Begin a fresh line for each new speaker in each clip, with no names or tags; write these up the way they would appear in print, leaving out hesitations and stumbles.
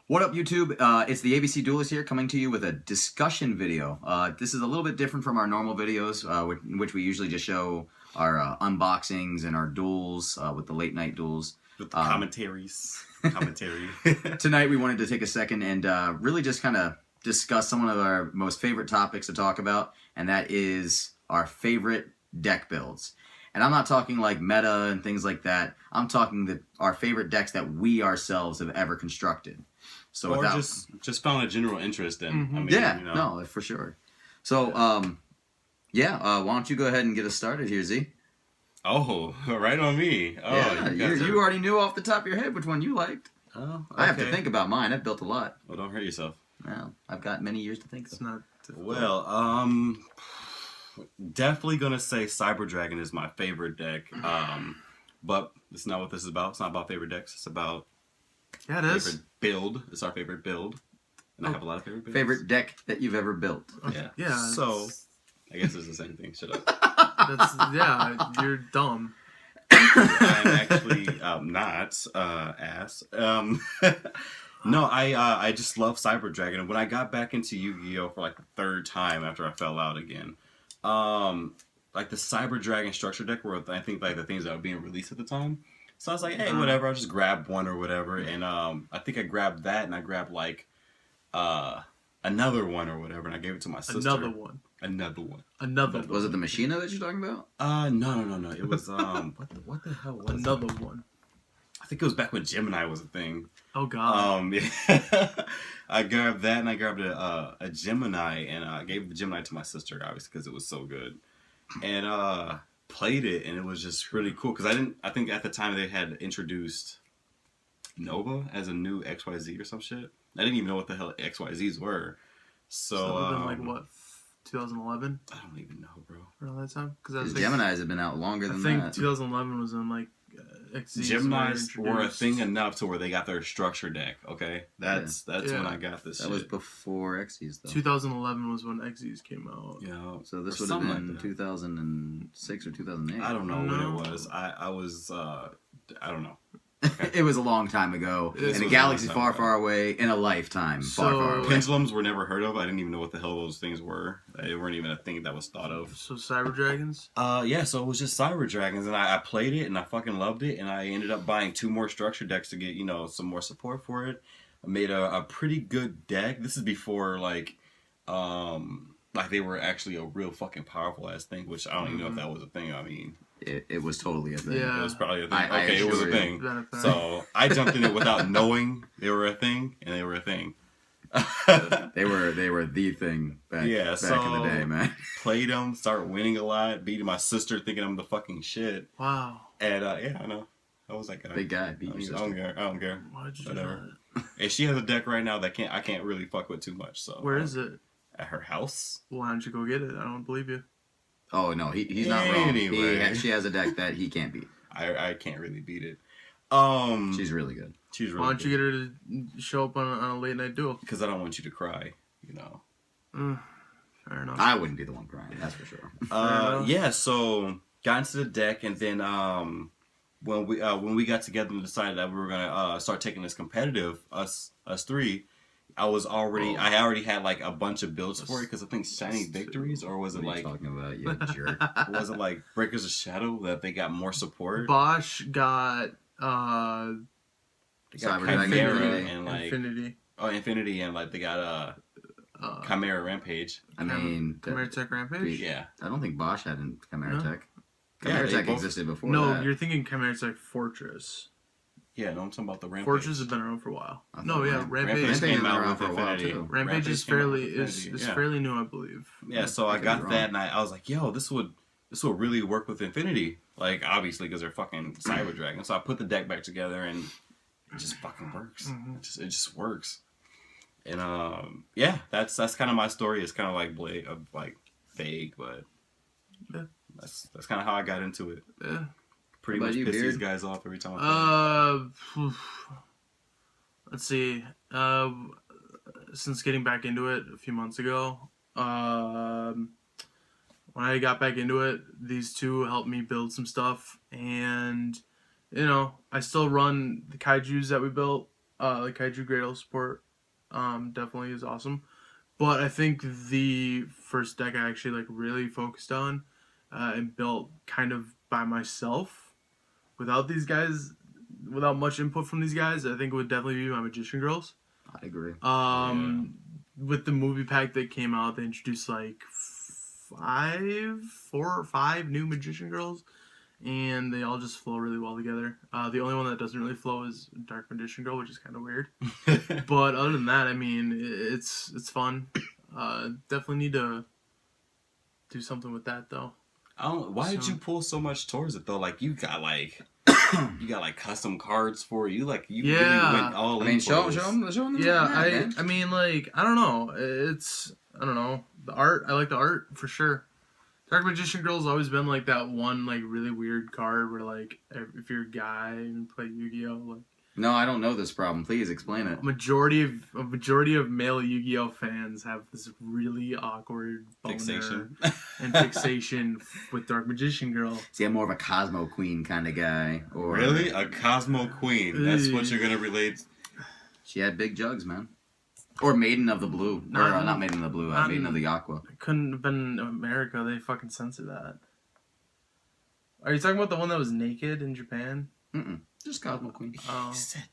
What up, YouTube? It's the ABC Duelists here, coming to you with a discussion video. This is a little bit different from our normal videos, in which we usually just show our unboxings and our duels with the late night duels.
With the commentaries. Commentary.
Tonight we wanted to take a second and really just kind of discuss some of our most favorite topics to talk about, and that is our favorite deck builds. And I'm not talking like meta and things like that. I'm talking our favorite decks that we ourselves have ever constructed. So
or just found a general interest in. I mean,
yeah,
you know.
no, for sure. So, why don't you go ahead and get us started here, Z?
Oh, right on me. Oh,
yeah, you already knew off the top of your head which one you liked.
Oh, okay.
I have to think about mine. I've built a lot.
Well, don't hurt yourself.
Well, I've got many years to think.
It's not difficult.
Well, definitely gonna say Cyber Dragon is my favorite deck. But it's not what this is about. It's not about favorite decks. It's about favorite build. It's our favorite build, and I have a lot of favorite builds.
Favorite deck that you've ever built.
Yeah.
Yeah.
So, I guess it's the same thing. Shut up.
You're dumb.
I'm actually not ass. No, I just love Cyber Dragon. And when I got back into Yu-Gi-Oh for like the third time after I fell out again, like the Cyber Dragon structure deck were I think like the things that were being released at the time. So I was like, hey, whatever, I'll just grab one or whatever. And I think I grabbed that, and I grabbed like another one or whatever, and I gave it to my sister.
Another one.
Was it the Machina that you're talking about?
No. It was what the hell was
Another
it?
one.
I think it was back when Gemini was a thing.
Oh God.
Yeah. I grabbed that, and I grabbed a Gemini, and I gave the Gemini to my sister, obviously, because it was so good. And played it, and it was just really cool because I think at the time they had introduced Nova as a new XYZ or some shit. I didn't even know what the hell XYZs were. So
that would have been like what, 2011?
I don't even know, bro.
Around that time,
Because Geminis have been out longer than that.
I think 2011 was in like XZs.
Geminis were a thing enough to where they got their structure deck. Okay, that's when I got this.
That was before Xyz though.
2011 was when XZs came out.
Yeah,
so this would have been like 2006 or 2008.
I don't know when it was. I was I don't know. Okay.
It was a long time ago, in a galaxy far, far away, in a lifetime far, far away.
Pendulums were never heard of. I didn't even know what the hell those things were. They weren't even a thing that was thought of.
So Cyber Dragons?
Yeah, so it was just Cyber Dragons, and I played it, and I fucking loved it, and I ended up buying 2 more structure decks to get, some more support for it. I made a pretty good deck. This is before, like they were actually a real fucking powerful ass thing, which I don't even know if that was a thing. I mean...
It was totally a thing.
Yeah.
It was probably a thing. It was a thing.
Benefit.
So I jumped in it without knowing they were a thing, and they were a thing.
They were the thing back in the day, man.
Played them, started winning a lot, beating my sister, thinking I'm the fucking shit.
Wow.
And yeah, I know. I was that guy.
Big guy, beat your sister.
I don't care.
Why'd you
Whatever.
do that?
And she has a deck right now that I can't really fuck with too much. So
Where is it?
At her house.
Why don't you go get it? I don't believe you.
Oh no, he's not wrong.
Anyway.
She has a deck that he can't beat.
I can't really beat it.
She's really good.
She's really
Why don't
good.
you get her to show up on a late night duel?
Because I don't want you to cry,
Fair enough.
I wouldn't be the one crying, that's for sure.
Yeah, so got into the deck, and then when we got together and decided that we were gonna start taking this competitive, us three, I already had like a bunch of builds for it because I think Shining Victories, or was it
what are you
like
talking about, you jerk?
was it like Breakers of Shadow that they got more support?
Bosch got
They got
Cyber
Chimera
Dragon
and like
Infinity.
Infinity, and like they got Chimera Rampage.
I mean,
Chimera Tech Rampage?
Yeah.
I don't think Bosch had Chimera
No?
Tech.
Yeah,
Chimera
they
Tech
both-
existed before
No,
that.
you're thinking Chimera Tech Fortress.
Yeah, no, I'm talking about the Rampage.
Fortress has been around for a while.
I
No,
thought
yeah,
Rampage
Rampage.
came
been
out
around
with
for a while,
Infinity.
too.
Rampage is
came out with
fairly
Infinity, yeah.
fairly new, I believe.
Yeah, so I
could be
got
wrong.
that, and I was like, yo, this would really work with Infinity. Like, obviously, because they're fucking Cyber Dragon. So I put the deck back together, and it just fucking works.
Mhm.
It just works. And yeah, that's kind of my story. It's kind of like vague, but
Yeah.
that's kind of how I got into it.
Yeah.
Pretty
What
much
about you,
piss these
Beard?
guys off every time I play.
Let's see. Since getting back into it a few months ago, when I got back into it, these two helped me build some stuff, and I still run the kaijus that we built like Kaiju Great Old Support, definitely is awesome. But I think the first deck I actually like really focused on and built kind of by myself without these guys, without much input from these guys. I think it would definitely be my Magician Girls.
I agree.
With the movie pack that came out, they introduced like 4 or 5 new Magician Girls, and they all just flow really well together. The only one that doesn't really flow is Dark Magician Girl, which is kind of weird. But other than that, I mean, it's fun. Definitely need to do something with that though.
Why did you pull so much towards it though? Like you got like custom cards for it. You really went all in.
show
for this.
them.
Yeah,
man.
I mean, like, I don't know. I don't know. The art, I like the art for sure. Dark Magician Girl's always been like that one like really weird card where like if you're a guy and play Yu-Gi-Oh, like
No, I don't know this problem. Please explain it.
a majority of male Yu-Gi-Oh fans have this really awkward boner
Fixation.
and fixation with Dark Magician Girl.
See, I'm more of a Cosmo Queen kind of guy. Or
Really? A Cosmo Queen. That's what you're gonna relate.
She had big jugs, man. Or Maiden of the Blue. Not Maiden of the Blue, Maiden of the Aqua.
It couldn't have been America. They fucking censored that. Are you talking about the one that was naked in Japan?
Mm-mm. Just Cosmo Queen.
Oh.
He said,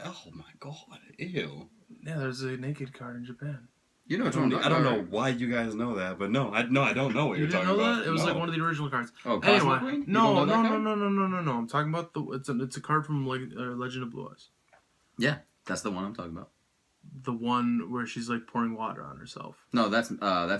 "Oh my god, ew."
Yeah, there's a naked card in Japan.
You know
I
which one
don't know why you guys know that, but no, I don't know what
You
you're
didn't
talking
know
about.
that? It was
No.
like one of the original cards.
Oh, Cosmo
Anyway,
Queen? You
no.
don't know that card?
I'm talking about it's a card from Legend of Blue Eyes.
Yeah, that's the one I'm talking about.
The one where she's like pouring water on herself.
No, that's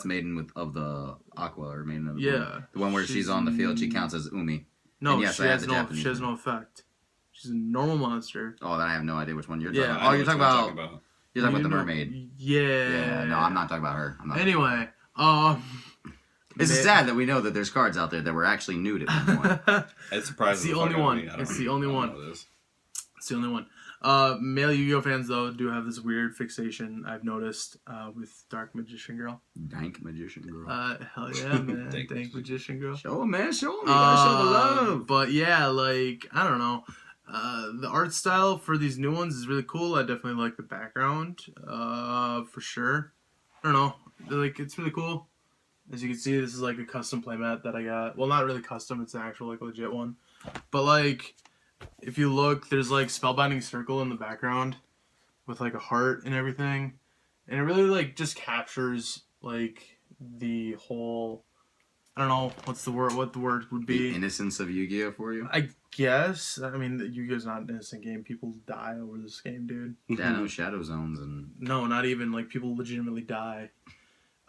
Maiden of the Aqua or Maiden of the Blue.
Yeah.
The one where she's on the field, she counts as Umi.
No,
And yes,
she
I have
has
the
no
Japanese
she has
one.
no effect. She's a normal monster.
Oh, then I have no idea which one you're
Yeah,
talking
I
about. Oh,
know
you're
what
talking
you're
about you're talking about the
You know-
mermaid.
Yeah.
Yeah, no, I'm not talking about her. I'm not.
Anyway,
It's sad that we know that there's cards out there that were actually nude at one point.
It surprises
It's the
fuck
only
out of
one.
me. I don't
It's the only
I don't
one.
know this.
It's the only one. Male Yu-Gi-Oh fans though do have this weird fixation I've noticed with Dark Magician Girl.
Dank Magician Girl.
Hell yeah, man.
Dank
Dank Magician Girl.
Show him, man. Show him. You gotta show the love.
But yeah, like I don't know. The art style for these new ones is really cool. I definitely like the background, for sure. I don't know. Like it's really cool. As you can see, this is like a custom playmat that I got. Well, not really custom. It's an actual like legit one. But like, if you look, there's like Spellbinding Circle in the background with like a heart and everything, and it really like just captures like the whole. I don't know what the word would be.
The innocence of Yu-Gi-Oh for you.
I guess. I mean, Yu-Gi-Oh's not an innocent game. People die over this game, dude.
Yeah, no Shadow Zones and
No, not even. Like, people legitimately die.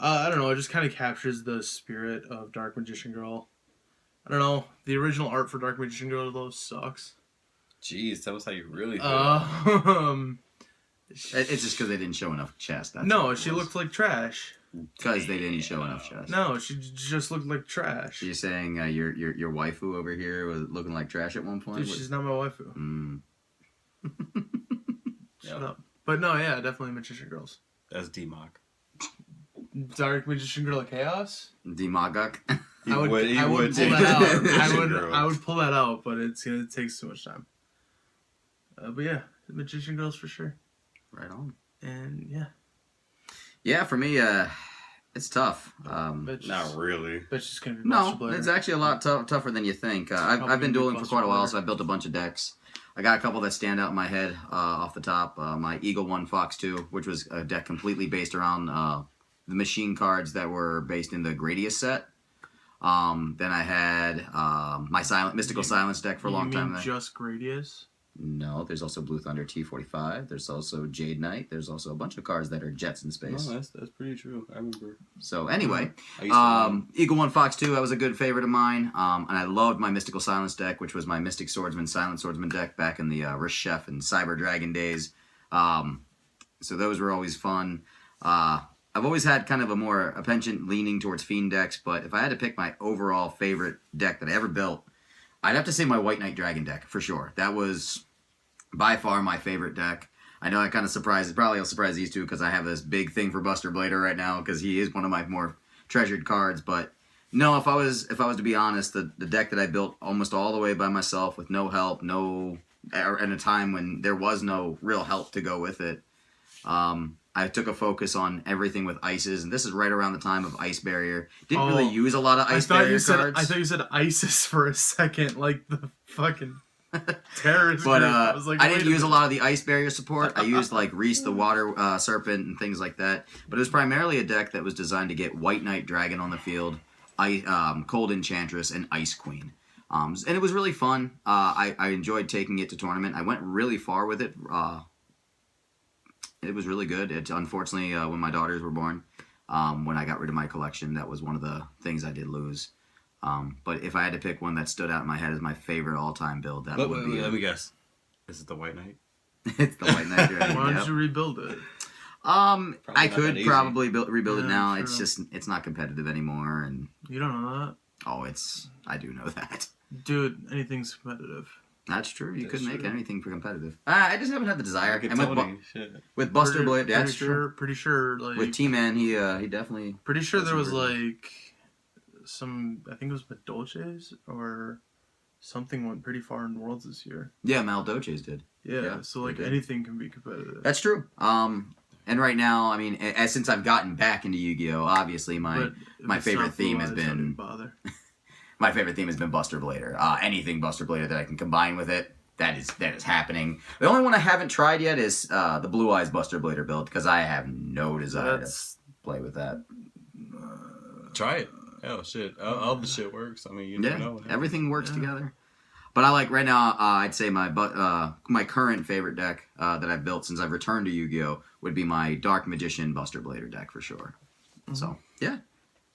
I don't know. It just kind of captures the spirit of Dark Magician Girl. I don't know. The original art for Dark Magician Girl, though, sucks.
Jeez, tell us how you really feel.
it's just because they didn't show enough chest. That's
No,
what it
she
was.
looked like trash.
Because they didn't show enough chest.
No, she just looked like trash.
You're saying your waifu over here was looking like trash at one point?
Dude, she's not my waifu.
Mm.
Shut up. But no, yeah, definitely Magician Girls.
That's D-Mock.
Dark Magician Girl of Chaos?
Demaguk.
He
I would
would
pull
take
that out.
Magician Girl.
I would pull that out, but it takes too much time. But yeah, Magician Girls for sure.
Right on.
And yeah,
Yeah, for me, it's tough.
bitch,
Not really.
bitch is gonna be
No,
Buster Blader.
it's actually a lot tougher than you think. I've
Probably
been dueling for
Buster
quite a while,
Blader.
so I built a bunch of decks. I got a couple that stand out in my head off the top. My Eagle 1, Fox 2, which was a deck completely based around the machine cards that were based in the Gradius set. Then I had my Mystical Silence deck for a long time.
Just Gradius?
No, there's also Blue Thunder T45. There's also Jade Knight. There's also a bunch of cards that are jets in space.
No, that's pretty true. I remember.
So anyway,
I used to
Eagle 1, Fox 2, that was a good favorite of mine. And I loved my Mystical Silence deck, which was my Mystic Swordsman, Silent Swordsman deck back in the Rish Chef and Cyber Dragon days. So those were always fun. I've always had kind of a penchant leaning towards Fiend decks, but if I had to pick my overall favorite deck that I ever built, I'd have to say my White Knight Dragon deck, for sure. That was by far my favorite deck. I know I kind of surprised, probably will surprise these two because I have this big thing for Buster Blader right now because he is one of my more treasured cards. But no, if I was to be honest, the deck that I built almost all the way by myself with no help, no in a time when there was no real help to go with it. I took a focus on everything with ices, and this is right around the time of Ice Barrier. Didn't really use a lot of Ice Barrier cards.
I thought you said ISIS for a second, like the fucking terrorist
But
group. I was like,
I didn't use a
minute.
lot of the Ice Barrier support. I used like Reese the Water Serpent and things like that. But it was primarily a deck that was designed to get White Knight Dragon on the field, Cold Enchantress, and Ice Queen. And it was really fun. I enjoyed taking it to tournament. I went really far with it. It was really good. It unfortunately, when my daughters were born, when I got rid of my collection, that was one of the things I did lose. But if I had to pick one that stood out in my head as my favorite all-time build, that would be.
Let me guess. Is it the White Knight?
It's the White Knight Dragon.
Why don't you rebuild it?
I could probably rebuild it
Yeah,
now.
true.
It's just it's not competitive anymore, and
You don't know that,
I do know that.
dude. Anything's competitive.
That's true. You
That's
could make
true.
anything for competitive. I just haven't had the desire.
Like
And with,
Tony, shit.
with Buster Blade, that's
pretty
true.
sure. Pretty sure. Like
With T-Man, he definitely.
pretty sure there was
That's
like some. I think it was Madolches or something went pretty far in Worlds this year.
Yeah, Maldoches did.
Yeah.
Yeah,
So like
they did.
anything can be competitive.
That's true. And right now, I mean, since I've gotten back into Yu-Gi-Oh, obviously
But if
my
it's
favorite
not
theme
blue
has
eyes, don't
been
even bother.
my favorite theme has been Buster Blader. Anything Buster Blader that I can combine with it, that is happening. The only one I haven't tried yet is the Blue Eyes Buster Blader build because I have no desire
That's
to play with that.
Try it. Oh shit! All the shit works. I mean, you never know.
Everything works
Yeah.
together. But I like right now. I'd say my current favorite deck that I've built since I've returned to Yu-Gi-Oh would be my Dark Magician Buster Blader deck for sure. So yeah,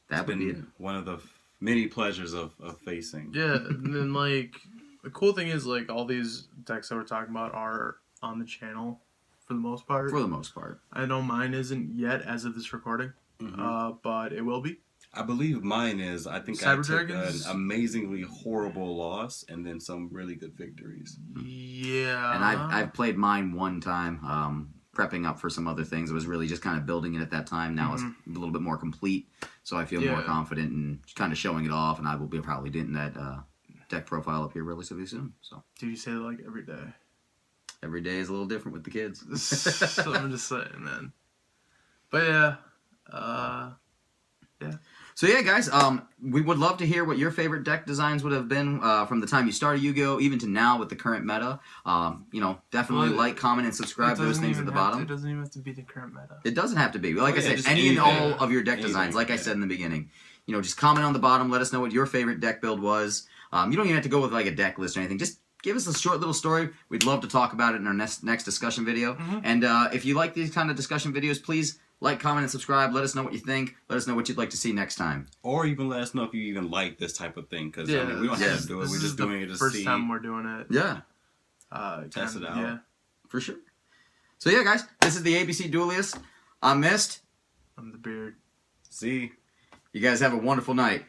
that
It's
would be it.
been one of the many pleasures of facing.
yeah. And then like the cool thing is like all these decks that we're talking about are on the channel for the most part.
For the most part.
I know mine isn't yet as of this recording, but it will be.
I believe mine is. I think
Cyber
I took
Dragons?
an amazingly horrible loss and then some really good victories.
Yeah.
And I've played mine one time, prepping up for some other things. It was really just kind of building it at that time. Now it's a little bit more complete, so I feel more
Yeah.
confident in kind of showing it off. And I will be probably getting that deck profile up here relatively soon. So
Dude, you say that like every day.
every day is a little different with the kids.
So I'm just saying, man. But yeah. Yeah.
So yeah, guys, we would love to hear what your favorite deck designs would have been from the time you started Yu-Gi-Oh, even to now with the current meta. Definitely
Well,
like, comment, and subscribe. Those things at the bottom.
It doesn't even have to be the current meta.
It doesn't have to be. Like I said,
just
any and
anything.
all of your deck
Anything,
designs. Like I
yeah.
said in the beginning, just comment on the bottom. Let us know what your favorite deck build was. You don't even have to go with like a deck list or anything. Just give us a short little story. We'd love to talk about it in our next discussion video. And if you like these kind of discussion videos, please like, comment, and subscribe. Let us know what you think. Let us know what you'd like to see next time.
Or even let us know if you even like this type of thing. Because I mean, we don't have to do it.
This
We're
is
just doing it to
first
see.
time we're doing it.
Yeah,
Test it out.
Yeah.
for sure. So yeah, guys, this is the ABC Duelists. I'm Mist.
I'm the beard.
See.
You guys have a wonderful night.